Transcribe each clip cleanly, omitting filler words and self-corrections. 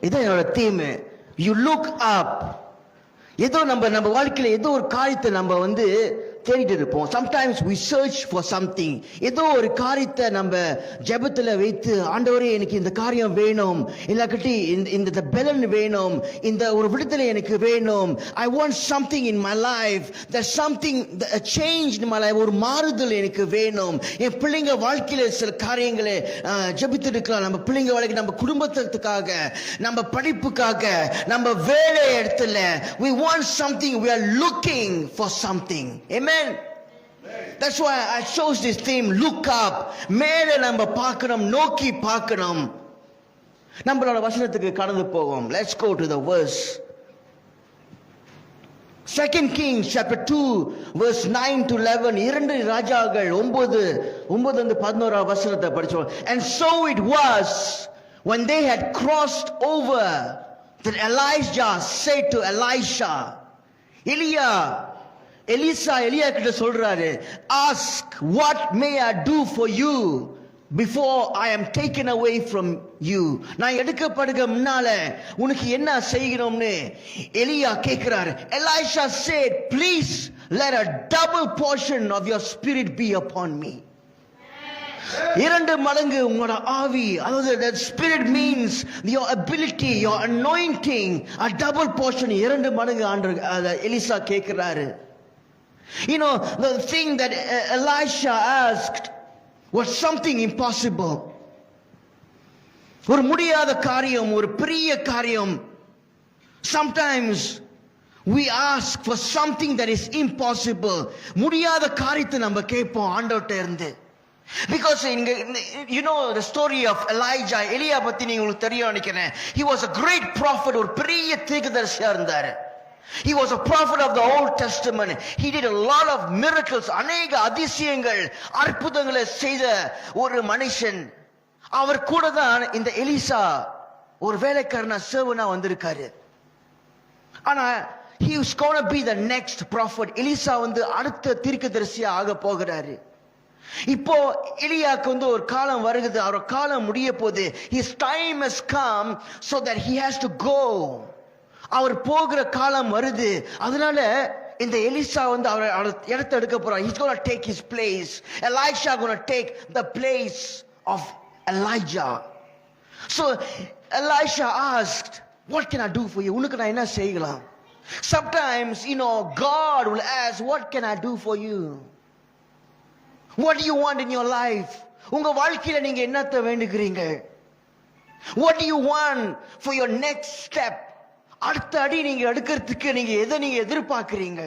இதான் என்னோட theme. You look up. ஏதோ நம்ம வாழ்க்கையில ஏதோ ஒரு காரியத்தை நம்ம தேடிட்டு இருப்போம். Sometimes we search for something. ஏதோ ஒரு காரியத்தை நம்ம ஜெபத்துல வைத்து, ஆண்டவரே எனக்கு இந்த காரியம் வேணும், இல்லாட்டி இந்த பலன் வேணும், இந்த ஒரு விடுதலை எனக்கு வேணும். I want something in my life. There's something, a change in my life. ஒரு மாறுதல் எனக்கு வேணும். என் பிள்ளைங்க வாழ்க்கையில சில காரியங்களை ஜெபித்து இருக்கலாம். நம்ம பிள்ளைங்க வாழ்க்கை, நம்ம குடும்பத்துக்காக, நம்ம படிப்புக்காக, நம்ம வேலை இடத்துல we want something. We are looking for something. Amen. That's why I chose this theme, look up. மேலே நம்ம பார்க்கணும், நோக்கி பார்க்கணும். நம்மளோட வசனத்துக்கு கடந்து போவோம். Let's go to the verse. 2 Kings chapter 2 verse 9 to 11. இரண்டு ராஜாக்கள் 9-11 வசனத்தை படிச்சோம். And so it was when they had crossed over that Elijah said to Elisha, எலியா கிட்ட சொல்றாரு, ask what may I do for you before I am taken away from you. நான் எடுக்கப்படுக முன்னால உனக்கு என்ன செய்யணும்னு எலியா கேக்குறாரு. Elisha said, please let a double portion of your spirit be upon me. 2 மடங்கு உங்களோட ஆவி, அதாவது that spirit means your ability, your anointing, a double portion. 2 மடங்கு ஆண்டவர் எலிசா கேக்குறாரு. You know, the thing that Elisha asked was something impossible. ஒரு முடியாத காரியம், ஒரு பெரிய காரியம். Sometimes we ask for something that is impossible. முடியாத காரியத்தை நம்ம கேட்போம் ஆண்டவர்ட்ட இருந்து. Because you know the story of Elijah. எலியா பத்தி உங்களுக்கு தெரியும் நினைக்கிறேன். He was a great prophet. ஒரு பெரிய தீர்க்கதரிசியா இருந்தாரு. He was a prophet of the Old Testament. He did a lot of miracles. அநேக அதிசயங்கள், அற்புதங்களை செய்த ஒரு மனுஷன். அவர் கூட தான் இந்த எலிசா ஒரு வேலைக்காரனா சேவனா வந்திருக்காரு. ஆனா he was going to be the next prophet. Elisha அடுத்த தீர்க்கதரிசியா ஆக போகிறாரு. இப்போ எலியாக்கு ஒரு காலம் வருகிறது, அவர் காலம் முடிய போகுது. His time has come so that he has to go. அவர் போகிற காலம் வருது. அதனால இந்த எலிசா அவர் இடத்தை எடுக்க போறார். He's going to take his place. Elisha going to take the place of Elijah. So Elisha asked, what can I do for you? உனக்கு நான் என்ன செய்யலாம்? Sometimes God will ask, what can I do for you? What do you want in your life? உங்க வாழ்க்கையில நீங்க என்னத்தை வேண்டுகிறீங்க? What do you want for your next step? அடுத்த அடி நீங்க எடுக்கிறதுக்கு எதை எதிர்பார்க்கிறீங்க?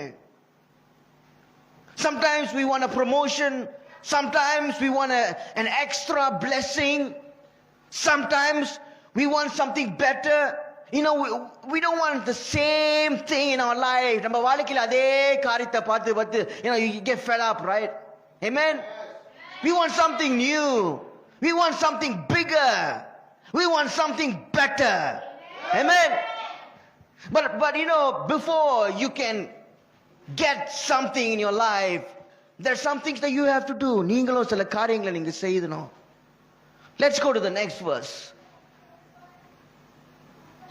Sometimes we want a promotion. Sometimes we want an extra blessing. Sometimes we want something better. We don't want the same thing in our life. நம்ம வாழ்க்கையில அதே காரியத்தை பார்த்து you get fed up, right? Amen. We want something new. We want something bigger. We want something better. Amen. But before you can get something in your life, there's some things that you have to do. நீங்களும் சில காரியங்களை நீங்க செய்யணும். Let's go to the next verse.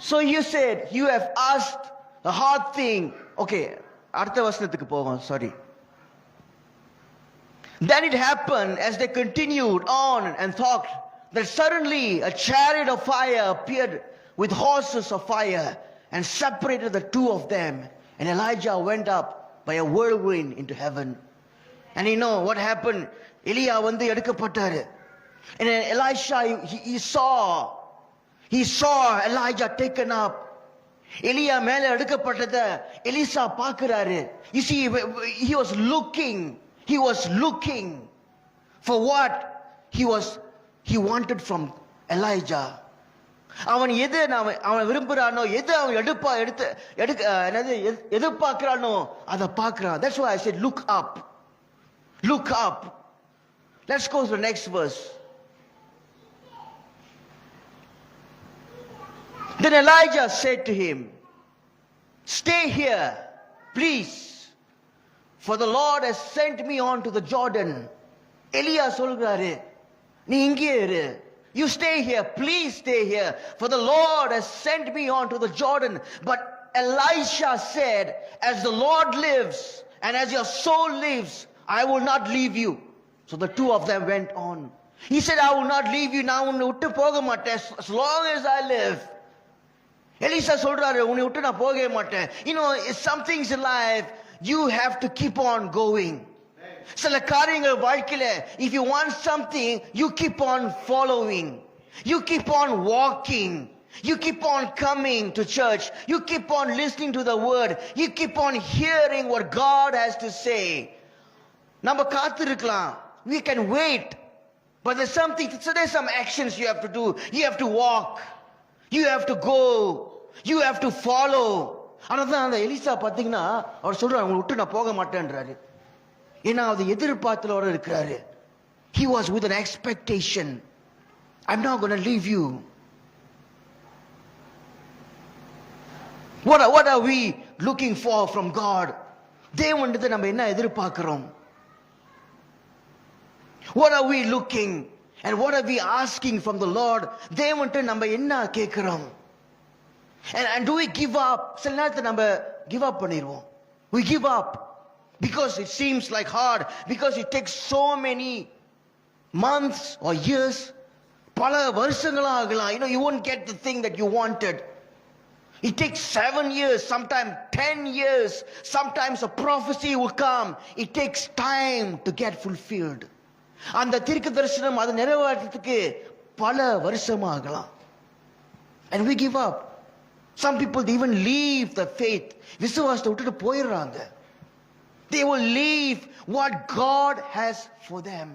So you said you have asked a hard thing. Okay, அடுத்த வசனத்துக்கு போவோம். Sorry. Then it happened as they continued on and talked that suddenly a chariot of fire appeared with horses of fire and separated the two of them. And Elijah went up by a whirlwind into heaven. And what happened? Elia எடுக்கப்பட்டாரு. And Elisha, he saw Elijah taken up. எலியா மேல எடுக்கப்பட்டத Elisha பார்க்கிறாரு. You see, he was looking for what he wanted from Elijah. அவன் விரும்புறானோ, எது அவன் எதிர்பார்க்கிறானோ அதை பார்க்கிறான். That's why I said look up. Look up. Let's go to the next verse. Then Elijah said to him, stay here, please, for the Lord has sent me on to the Jordan. எலியா சொல்றாரு, நீ இங்கே இரு, You stay here. Please stay here. For the Lord has sent me on to the Jordan. But Elisha said, as the Lord lives and as your soul lives, I will not leave you. So the two of them went on. He said, I will not leave you. Now as long as I live. Elisha சொல்றாரு உன்னை விட்டு நான் போகவே மாட்டேன். You know, some things in life you have to keep on going. சில காரியங்கள் வாழ்க்கையில if you want something you keep on following. You keep on walking. You keep on coming to church. You keep on listening to the word. You keep on hearing what God has to say. நம்ம காத்திருக்கலாம். We can wait. But there's something, so there's some actions you have to do. You have to walk. You have to go. You have to follow. அதான் அந்த Elisha பாத்தீங்கன்னா அவர் சொல்றாரு உங்களை விட்டு நான் போக மாட்டேன்றாரு. ஏன்னா அது எதிர்பார்த்தலோட இருக்கிறாரு. He was with an expectation. I'm not going to leave you. What are we looking for from God? தேவன்கிட்ட நம்ம என்ன எதிர்பார்க்கிறோம்? What are we looking and what are we asking from the Lord? தேவன்கிட்ட நம்ம என்ன கேட்கிறோம்? And do we give up? சில நேரத்துல நம்ம give up பண்ணிடுவோம். We give up because it seems like hard, because it takes so many months or years. பல வருஷங்களா ஆகலாம். You know, you won't get the thing that you wanted. It takes 7 years, sometimes 10 years. Sometimes a prophecy will come. It takes time to get fulfilled. அந்த தீர்க்க தரிசனம் அது நிறைவேறதுக்கு பல வருஷமா ஆகலாம். And we give up. Some people they even leave the faith. விசுவாசத்தை விட்டுட்டு போயிடுறாங்க. They will leave what God has for them.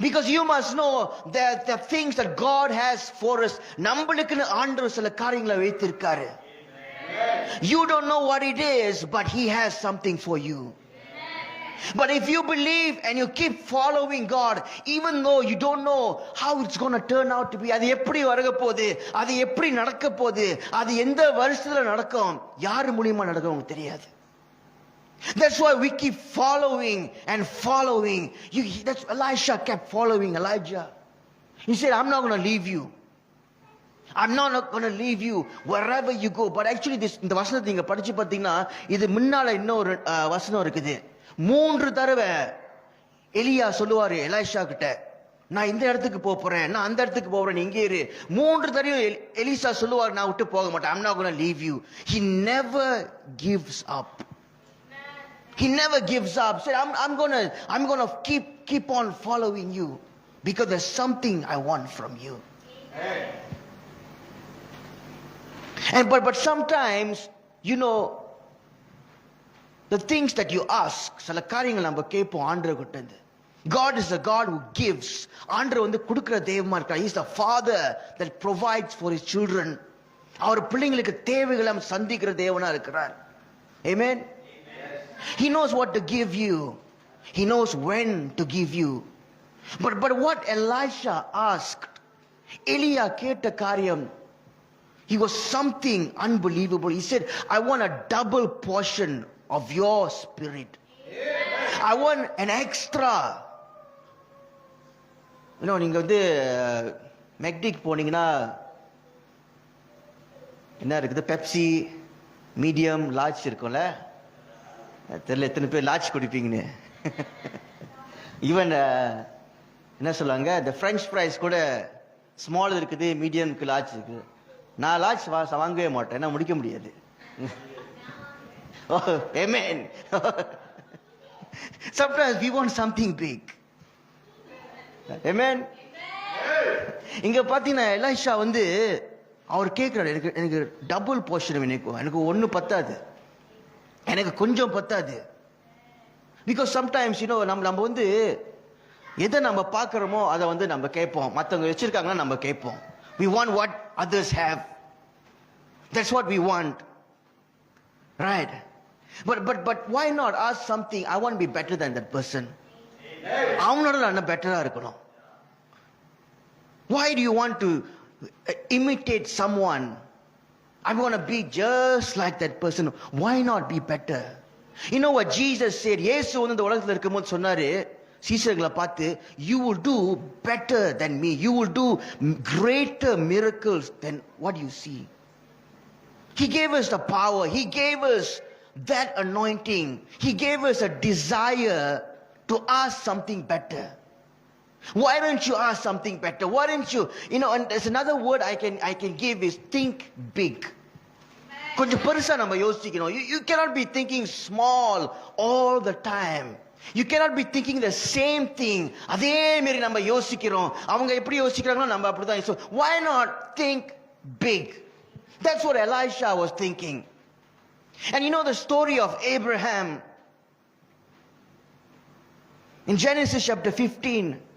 Because you must know that the things that God has for us, நம்மளுக்குன்னு ஆண்டவர் சில காரியங்களை வைத்திருக்காரு. You don't know what it is, but He has something for you. But if you believe and you keep following God, even though you don't know how it's going to turn out to be, அது எப்படி வரக போகுது, அது எப்படி நடக்க போகுது, அது எந்த வருஷத்துல நடக்கும், யார் மூலமா நடக்கும் உங்களுக்கு தெரியாது. That's why we keep following and following. That's Elisha kept following Elijah. He said, I'm not going to leave you. I'm not going to leave you wherever you go. But actually இந்த வசனத்தை நீங்க படிச்சு பார்த்தீங்கன்னா இது முன்னால இன்னொரு வசனம் இருக்குது. 3 தடவை எலியா சொல்லுவாரு எலிஷா கிட்ட, நான் இந்த இடத்துக்கு போறேன், நான் அந்த இடத்துக்கு போறேன், இங்கே இரு. 3 தடவை எலிசா சொல்லுவாரு நான் விட்டு போக மாட்டேன். I'm not going to leave you. He never gives up. He never gives up. Say, I'm going to keep on following you because there's something I want from you. And but sometimes, you know, the things that you ask, சில காரியங்கள் நம்ம கேட்போம் ஆண்டவர்கிட்ட இருந்து. God is a God who gives. ஆண்டவர் வந்து கொடுக்கிற தெய்வமா இருக்கார். He is the Father that provides for His children. அவர் பிள்ளைங்களுக்கு தேவைகளை சந்திக்கிற தேவனா இருக்கிறார். Amen. He knows what to give you. He knows when to give you. But what Elisha asked, Elia கேட்ட காரியம், he was something unbelievable. He said, I want a double portion of your spirit. I want an extra. You know, நீங்க வந்து மெக்டிக் போனீங்கன்னா என்ன இருக்குது, Pepsi, medium, large இருக்கும்ல. தெரியல எத்தனை பேர் லார்ஜ் குடிப்பீங்கன்னு. ஈவன் என்ன சொல்லுவாங்க, இந்த ஃப்ரெஞ்ச் ஃப்ரைஸ் கூட ஸ்மால் இருக்குது, மீடியம்க்கு லார்ஜ் இருக்குது. நான் லார்ஜ் வாங்கவே மாட்டேன், ஏன்னா முடிக்க முடியாது. Oh, amen. Sometimes we want something big. Amen. இங்க பாத்தீங்கன்னா எலிஷா வந்து அவர் கேட்கிறாரு, எனக்கு டபுள் போர்ஷன் வேணும், எனக்கு ஒண்ணு பத்தாது, எனக்கு கொஞ்சம் பத்தாது. பிகாஸ் சம்டைம்ஸ் யூனோ நம்ம வந்து எதை நம்ம பார்க்குறோமோ அதை வந்து நம்ம கேட்போம். மற்றவங்க வச்சிருக்காங்கன்னா நம்ம கேட்போம். We want what others have. That's what we want. Right? But why not ask something? I want to be better than that person. அவனோட நான் பெட்டரா இருக்கணும். Why do you want to imitate someone? I'm going to be just like that person. Why not be better? You know what Jesus said? இயேசு வந்து இந்த உலகத்துல இருக்கும்போது சொன்னாரு, சீசர்களை பார்த்து, you will do better than me, you will do greater miracles than what you see. He gave us the power, he gave us that anointing, he gave us a desire to ask something better. Why don't you ask something better? Why don't you, and there's another word I can give is think big. கொஞ்சம் பெருசா நம்ம யோசிக்கணும். You cannot be thinking small all the time. You cannot be thinking the same thing. அதே மாதிரி நம்ம யோசிக்கிறோம். அவங்க எப்படி யோசிக்கிறாங்களோ நம்ம அப்படிதான். So why not think big? That's what Elisha was thinking. And you know the story of Abraham in Genesis chapter 15.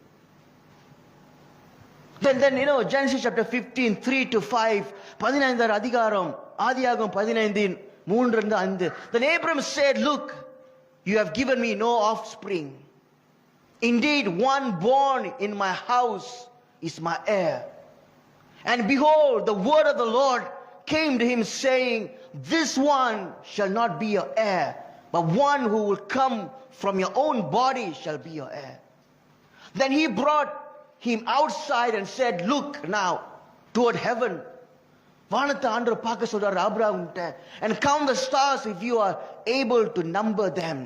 Then Genesis chapter 15 3 to 5 15 அதிகாரம் ஆதியாகமம் 15 3 5. Then Abraham said, look, you have given me no offspring. Indeed, one born in my house is my heir. And behold, the word of the Lord came to him saying, this one shall not be your heir, but one who will come from your own body shall be your heir. Then he brought him outside and said, look now toward heaven. வானத்தை ஆண்டவர் பார்க்க சொல்றாரு ஆபிரகாம்கிட்ட, and count the stars if you are able to number them.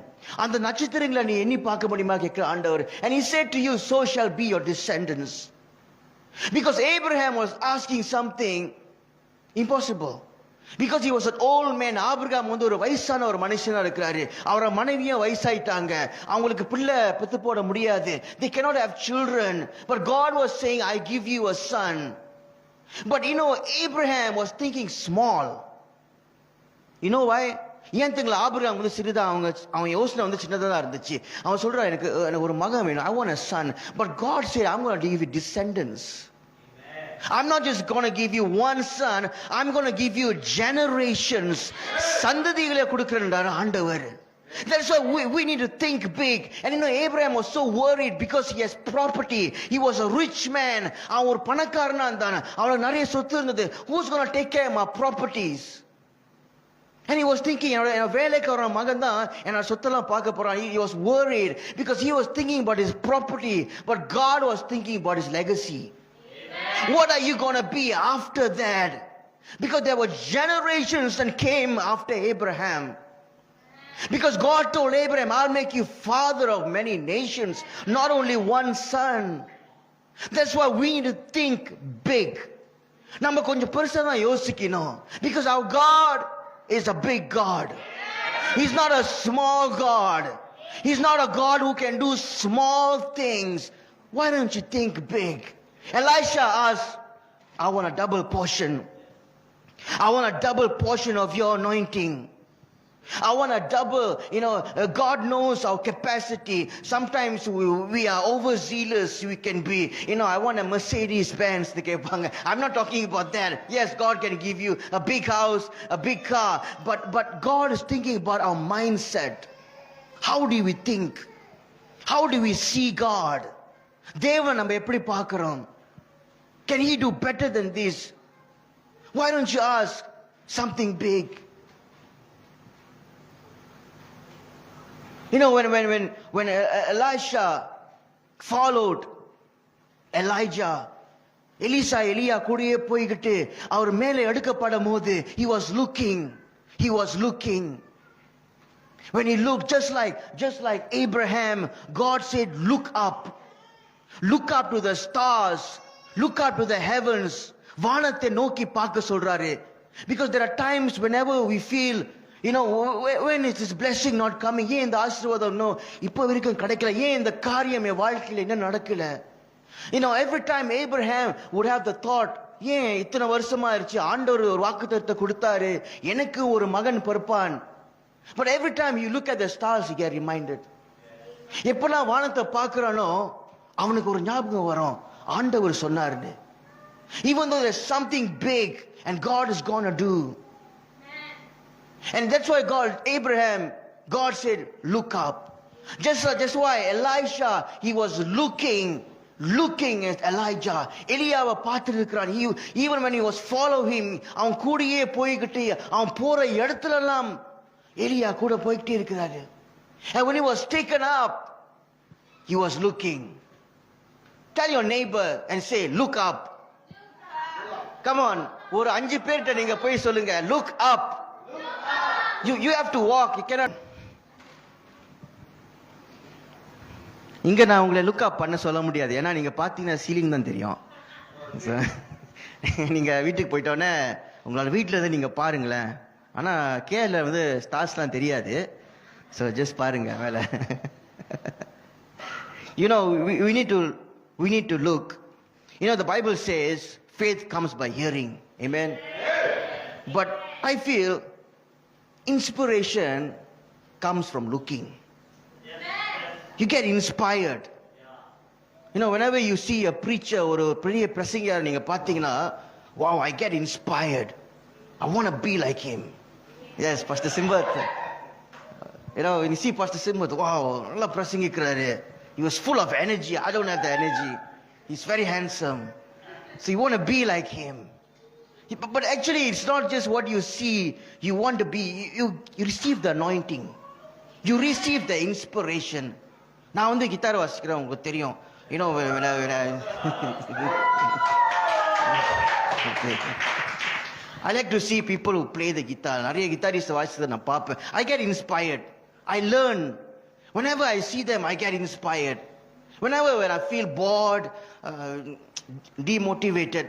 அந்த நட்சத்திரங்களை நீ எண்ணி பார்க்க முடியுமா கேட்கிற ஆண்டவர். And he said to you, so shall be your descendants. Because Abraham was asking something impossible. Because he was an old man. Abraham ஒரு வயசான ஒரு மனுஷனா இருக்கிறாரு. அவரோட மனைவியும் வயசாயிட்டாங்க. அவங்களுக்கு பிள்ளை பெத்து போட முடியாது. They cannot have children. But God was saying, I give you a son. But Abraham was thinking small. You know why? ஏன் தெரியுங்களா? ஆபிரகாம் சிறிதா அவன் யோசனை சின்னதா தான் இருந்துச்சு. அவன் சொல்றான், எனக்கு ஒரு மகன் வேணும். I want a son. But God said, I'm going to give you descendants. I'm not just going to give you one son, I'm going to give you generations. சந்ததிகளை கொடுக்கிறேன்றார் ஆண்டவர். That's why we need to think big. And Abraham was so worried because he has property. He was a rich man. அவன் ஒரு பணக்காரனா இருந்தான். அவனுக்கு நிறைய சொத்து இருந்தது. Who's going to take care of my properties? And he was thinking, வேலைக்காரன் மகன் தான் என்னோட சொத்தெல்லாம் பார்க்க போறான். He was worried because he was thinking about his property, but God was thinking about his legacy. What are you going to be after that? Because there were generations that came after Abraham. Because God told Abraham, I'll make you father of many nations, not only one son. That's why we need to think big. நம்ம கொஞ்சம் பெருசா தான் யோசிக்கணும். Because our God is a big God. He's not a small God. He's not a God who can do small things. Why don't you think big? Elisha asked, I want a double portion. I want a double portion of your anointing. I want a double, God knows our capacity. Sometimes we are overzealous. We can be, I want a Mercedes Benz. I'm not talking about that. Yes, God can give you a big house, a big car. But God is thinking about our mindset. How do we think? How do we see God? தேவன் நம்ம எப்படி பார்க்கிறோம்? Can he do better than this? Why don't you ask something big? When Elisha followed Elijah, எலியா கூடயே போய்கிட்டு அவர் மேலே எடுக்கப்படும் போது he was looking. When he looked, just like Abraham, God said, look up to the stars, look up to the heavens. வானத்தை நோக்கி பார்க்க சொல்றாரு. Because there are times whenever we feel, when is this blessing not coming? ஏன் இந்த ஆசீர்வாதம் இப்போ வரைக்கும் கிடைக்கல? ஏன் இந்த காரியம் என் வாழ்க்கையில என்ன நடக்கல? Every time Abraham would have the thought, ஏன் இத்தனை வருஷமா ஆயிருச்சு, ஆண்டவர் ஒரு வாக்குத்தத்தத்தை கொடுத்தாரு, எனக்கு ஒரு மகன் பிறப்பான். But every time you look at the stars, you get reminded. எப்பெல்லாம் வானத்தை பார்க்கறானோ அவனுக்கு ஒரு ஞாபகம் வரும், ஆண்டவர் சொன்னாருன்னு. Even though there's something big and God is going to do. And that's why God said, look up. Just why Elisha, he was looking at Elijah. எலியாவை பார்த்துட்டு இருக்கிறான். Even when he was following him, அவன் கூடயே போய்கிட்டு அவன் போற இடத்துலலாம் எலியா கூட போய்கிட்டே இருக்கிறாரு. And when he was taken up, he was looking. Tell your neighbor and say, look up. Come on. ஒரு 5 பேர்ட்ட நீங்க போய் சொல்லுங்க, look up. You have to walk. You cannot. இங்க நான் உங்களை லுக் அப் பண்ண சொல்ல முடியாது. ஏன்னா நீங்க பாத்தீங்கன்னா சீலிங் தான் தெரியும். நீங்க வீட்டுக்கு போயிட்டோன்னே உங்களால வீட்டுல இருந்து நீங்க பாருங்களேன். ஆனா கேல வந்து ஸ்டார்ஸ்லாம் தெரியாது. ஸோ ஜஸ்ட் பாருங்க மேல. You know, we need to look. You know, the Bible says faith comes by hearing. Amen. But I feel inspiration comes from looking. You get inspired. You know, whenever you see a preacher or a பெரிய பிரசங்கியார் நீங்க பாத்தீங்கன்னா, wow, I get inspired. I want to be like him. Yes, Pastor Simbath. You know, when you see Pastor Simbath, wow, நல்லா பிரசங்கிக்கிறாரு. He was full of energy. I don't have the energy. He's very handsome. So you want to be like him. But actually, it's not just what you see. You want to be. You receive the anointing. You receive the inspiration. நான் வந்து guitar வாசிக்கிறேன், உங்களுக்கு தெரியும். You know, when I like to see people who play the guitar. நிறைய guitarist வாசிச்சதை நான் பார்ப்பேன். I get inspired. I learn. Whenever I see them, I get inspired. Whenever when I feel bored, demotivated,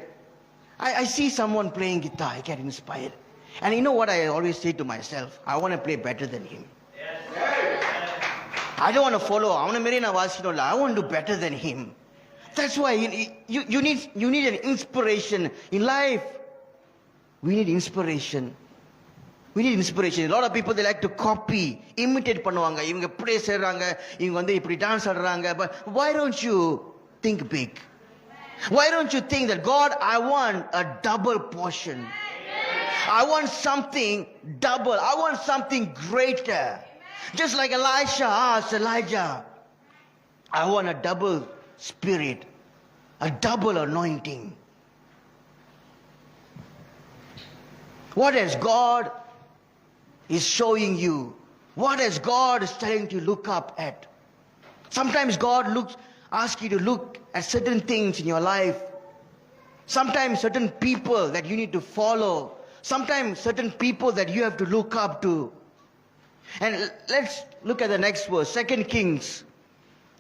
I see someone playing guitar, I get inspired. And you know what I always say to myself? I want to play better than him. I don't want to follow. I want to do better than him. That's why you need an inspiration in life. We need inspiration. We need inspiration. A lot of people, they like to copy, imitate பண்ணுவாங்க. இவங்க இப்படி செய்றாங்க, இவங்க வந்து இப்படி dance ஆடுறாங்க. But why don't you think big? Why don't you think that, God, I want a double portion. I want something double. I want something greater. Just like Elisha asked Elijah, I want a double spirit, a double anointing. What has God is showing you? What has God is telling you to look up at? Sometimes God asks you to look at certain things in your life. Sometimes certain people that you need to follow. Sometimes certain people that you have to look up to. And let's look at the next verse, 2 Kings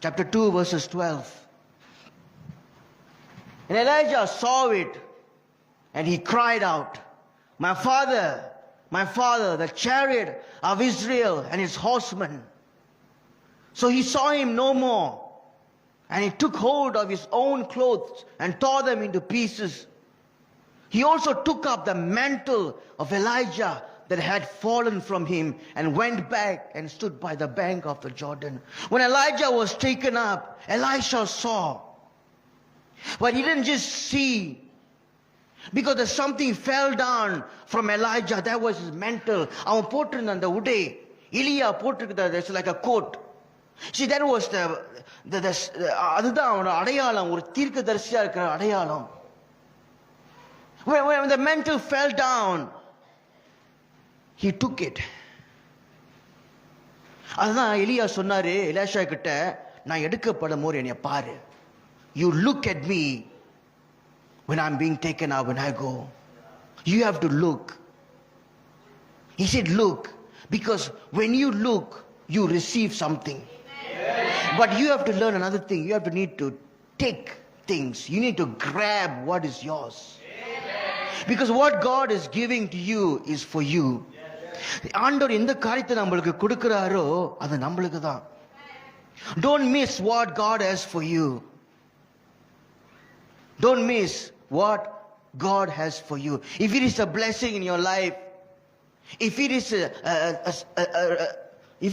chapter 2 verses 12. And Elijah saw it and he cried out, my father, the chariot of Israel and its horsemen. So he saw him no more. And he took hold of his own clothes and tore them into pieces. He also took up the mantle of Elijah that had fallen from him and went back and stood by the bank of the Jordan. When Elijah was taken up, Elisha saw. But he didn't just see. Because there's something fell down from Elijah. That was his mantle. அவன் போட்டிருந்த அந்த உடை, எலியா போட்டிருக்கிறது, it's like a coat. See, that was அதுதான் அவனோட அடையாளம், ஒரு தீர்க்கதரிசியா இருக்கிற அடையாளம். When the mantle fell down, he took it. அதுதான் எலியா சொன்னாரு எலிஷா கிட்ட, நான் எடுக்கப்படும் போது என்னைய பாரு. You look at me when I'm being taken out, when I go. You have to look. He said look, because when you look, you receive something. But you have to learn another thing. You have to need to take things. You need to grab what is yours. Because what God is giving to you is for you. ஆண்டவர் எந்த காரியத்தை நம்மளுக்கு கொடுக்கிறாரோ அது நம்மளுக்கு தான். Don't miss what God has for you. Don't miss what God has for you. If it is a blessing in your life, if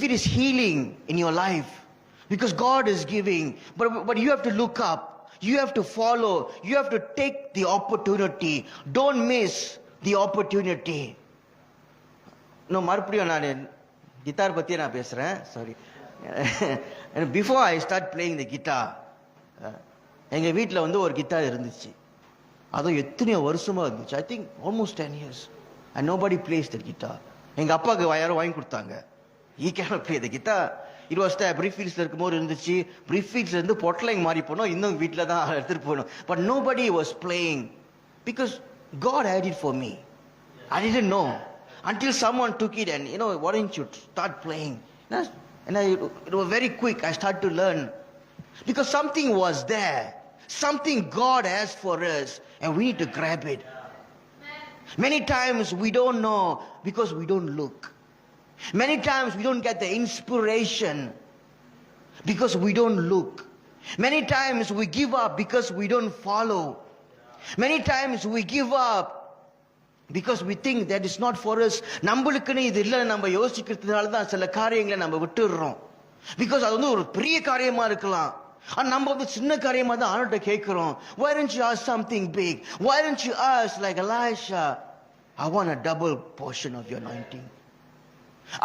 it is healing in your life, because God is giving, but you have to look up, you have to follow, you have to take the opportunity. Don't miss the opportunity. No, மறுபடியும் நான் guitar பத்தி நான் பேசுறேன். Sorry. Before I start playing the guitar, எங்க வீட்டில் வந்து ஒரு guitar இருந்துச்சு. அதுவும் எத்தனையோ வருஷமா இருந்துச்சு. I think almost 10 years. And nobody plays the guitar. எங்க அப்பாவுக்கு யாரோ வாங்கி கொடுத்தாங்க. He cannot play the guitar. It was there. Brieffields இருக்கும்போது இருந்துச்சு. Brieffields இருந்து பொட்டலைங் மாறி போனோம். இன்னும் வீட்டில் தான் எடுத்துட்டு போகணும். But nobody was playing because God had it for me. I didn't know until someone took it and why don't you start playing? And it was very quick. I started to learn because something was there. Something God has for us and we need to grab it. Many times we don't know because we don't look. Many times we don't get the inspiration because we don't look. Many times we give up because we don't follow. Many times we give up because we think that is not for us. நம்மளுக்குன்னு இது இல்ல நம்ம யோசிக்கிறதுனால தான் சில காரியங்களை நம்ம விட்டுடுறோம். Because அது வந்து ஒரு பெரிய காரியமா இருக்கலாம். நம்ம வந்து சின்ன காரியமா தான் ஆண்டவர்ட்ட கேட்கிறோம். Why don't you ask something big? Why don't you ask like Elisha? I want a double portion of your anointing.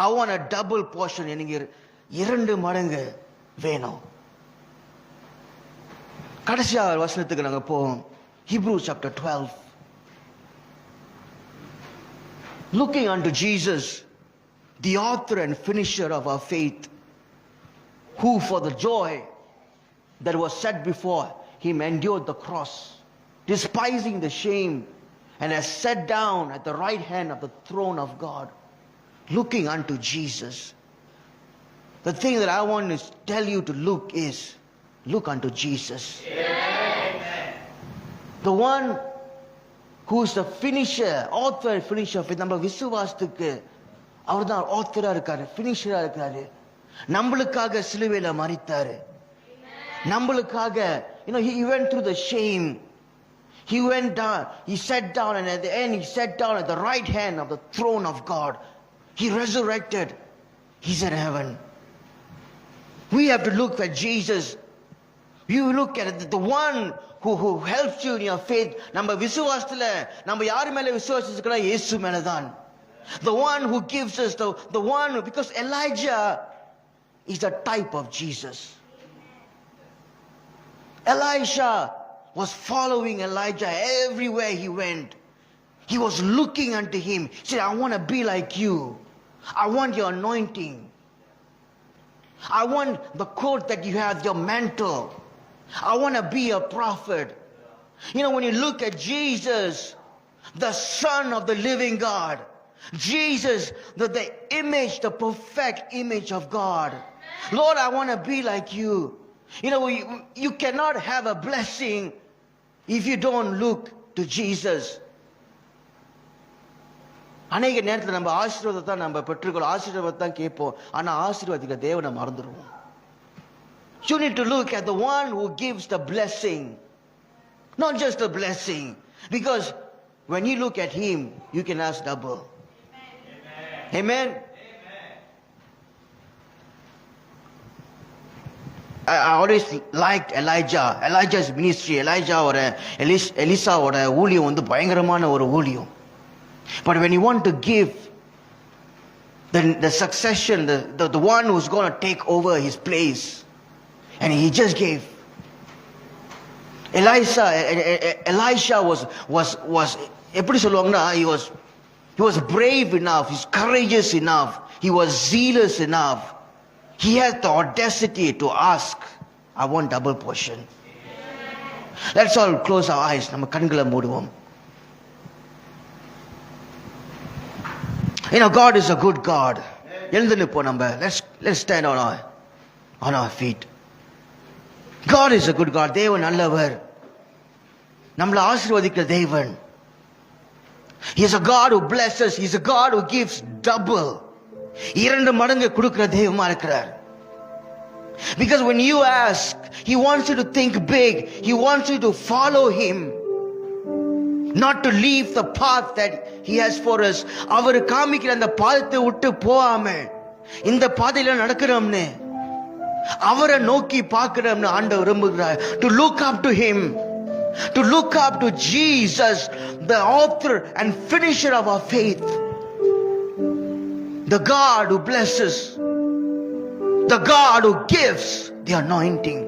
I want a double portion. எனக்கு 2 மடங்கு வேணும். கடைசியா வசனத்துக்கு நாங்க போவோம். Hebrews chapter 12. Looking unto Jesus, the author and finisher of our faith, who for the joy that was set before him endured the cross, despising the shame, and has sat down at the right hand of the throne of God. Looking unto Jesus. The thing that I want to tell you to look is, look unto Jesus. Amen. The one who is the finisher, author and finisher of it. நம்ம விசுவாசத்துக்கு அவர் தான் ஆத்தரா இருக்காரு, finisher இருக்காரு. நம்மளுக்காக சிலுவையில மரித்தாரு. நம்மளுக்காக he went through the shame. He went down, he sat down, and at the end he sat down at the right hand of the throne of God. He resurrected. He's in heaven. We have to look at Jesus. You look at it, the one who helps you in your faith. நம்ம விசுவாசத்துல நம்ம யார் மேல விசுவாசிக்கிறோம்? இயேசு மேல தான். The one who gives us the one, because Elijah is the type of Jesus. Elisha was following Elijah everywhere he went. He was looking unto him. He said, I want to be like you. I want your anointing. I want the coat that you have, your mantle. I want to be a prophet. When you look at Jesus, the Son of the living God, Jesus, the image, the perfect image of God. Lord, I want to be like you. You cannot have a blessing if you don't look to Jesus. அநேக நேரத்தில் நம்ம ஆசீர்வாதத்தை நம்ம பெற்றுக்கொள்ள ஆசீர்வாதத்தை தான் கேட்போம். ஆனா ஆசீர்வாதிக்க தேவனை மறந்துடுவோம். You need to look at the one who gives the blessing, not just the blessing, because when you look at him, you can ask double. Amen. Amen. I always liked Elijah's ministry. எலிசாவோட ஊழியம் வந்து பயங்கரமான ஒரு ஊழியம். But when you want to give the succession, the one who's going to take over his place, and he just gave. Elisha was எப்படி சொல்லுவாங்கன்னா, he was brave enough, he's courageous enough, he was zealous enough. He had the audacity to ask, I want double portion. Let's all close our eyes. நம்ம கண்களை மூடுவோம். God is a good God. எழுந்து நிப்போம் நம்ம. Let's stand on our feet. God is a good God. தேவன் நல்லவர். நம்மளை ஆசீர்வதிக்கிற தேவன். He is a God who blesses. He is a God who gives double. 2 மடங்கு கொடுக்கிற தெய்வமா இருக்கிறார். Because when you ask, he wants you to think big. He wants you to follow him, not to leave the path that he has for us. அவர் காமிக்கிற அந்த பாதத்தை விட்டு போகாம இந்த பாதையில நடக்கிறோம்னு அவரை நோக்கி பார்க்கிறோம்னு ஆண்டவர் விரும்புகிறார். To look up to him, to look up to Jesus, the author and finisher of our faith, the God who blesses, the God who gives the anointing.